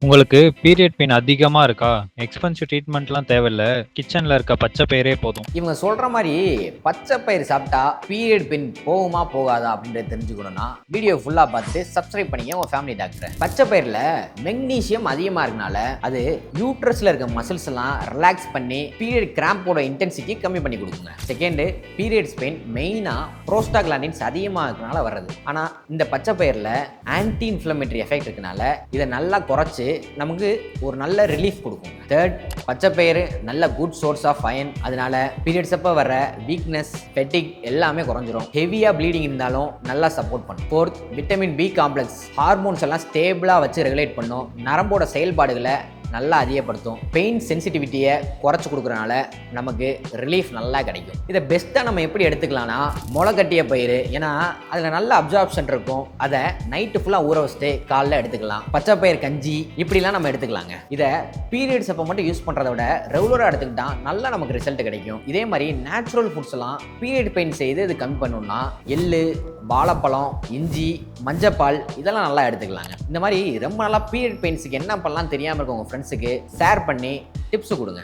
உங்களுக்கு period pain அதிகமா இருக்கா? எக்ஸ்பென்சிவ் ட்ரீட்மெண்ட்லாம் தேவையில்ல. கிச்சன்ல இருக்க பச்சை பயிரே போதும். இவங்க சொல்ற மாரி பச்சை பயிறு சாப்பிட்டா பீரியட் பெயின் போகுமா போகாதா அப்படின்றத தெரிஞ்சுக்கணும்னா வீடியோ ஃபுல்லா பார்த்துட்டு சப்ஸ்கிரைப் பண்ணிக்க உங்க ஃபேமிலி டாக்டர். பச்சை பயிரில் மெக்னீசியம் அதிகமாக இருக்கனால அது யூட்ரஸ்ல இருக்க மசில்ஸ் எல்லாம் ரிலாக்ஸ் பண்ணி பீரியட் கிராம்போட இன்டென்சிட்டி கம்மி பண்ணி கொடுக்குங்க. செகண்ட், பீரியட்ஸ் பெயின் மெயினா ப்ரோஸ்டாகிளாண்டின்ஸ் அதிகமாக இருக்கனால வர்றது. ஆனா இந்த பச்சை பயிரில் ஆன்டி இன்ஃப்ளமேட்டரி எஃபெக்ட் இருக்கனால இதை நல்லா குறைச்சு நமக்கு ஒரு நல்ல ரிலீஃப் கொடுக்கும். தேர்ட், பச்சை பயிறு நல்ல குட் சோர்ஸ் ஆஃப் அயன். அதனால பீரியட்ஸ் அப்போ வர வீக்னஸ், ஃபெட்டிக் எல்லாமே குறைஞ்சிரும். ஹெவியா ப்ளீடிங் இருந்தாலும் நல்லா சப்போர்ட் பண்ணும். Fourth, vitamin B complex hormones எல்லாம் ஸ்டேபிளா வச்சு ரெகுலேட் பண்ணும். நரம்போட செயல்பாடுகளை நல்லா அதிகப்படுத்தும். பெயின் சென்சிட்டிவிட்டியை குறைச்சி கொடுக்குறனால நமக்கு ரிலீஃப் நல்லா கிடைக்கும். இதை பெஸ்ட்டாக நம்ம எப்படி எடுத்துக்கலாம்னா, முளைக்கட்டிய பயிறு, ஏன்னா அதில் நல்ல அப்சார்ப்ஷன் இருக்கும். அதை நைட்டு ஃபுல்லாக ஊற வச்சுட்டு காலைல எடுத்துக்கலாம். பச்சை பயிர் கஞ்சி இப்படிலாம் நம்ம எடுத்துக்கலாங்க. இதை பீரியட்ஸ் அப்போ மட்டும் யூஸ் பண்ணுறத விட ரெகுலராக எடுத்துக்கிட்டா நல்லா நமக்கு ரிசல்ட் கிடைக்கும். இதே மாதிரி நேச்சுரல் ஃபுட்ஸ் எல்லாம் பீரியட் பெயின் செய்து இது கம்மி பண்ணணும்னா எள்ளு, வாழைப்பழம், இஞ்சி, மஞ்சப்பால் இதெல்லாம் நல்லா எடுத்துக்கலாங்க. இந்த மாதிரி ரொம்ப நல்லா பீரியட் பெயின்ஸுக்கு என்ன பண்ணலாம் தெரியாமல் இருக்க உங்கள் ஃப்ரெண்ட்ஸுக்கு ஷேர் பண்ணி டிப்ஸ் கொடுங்க.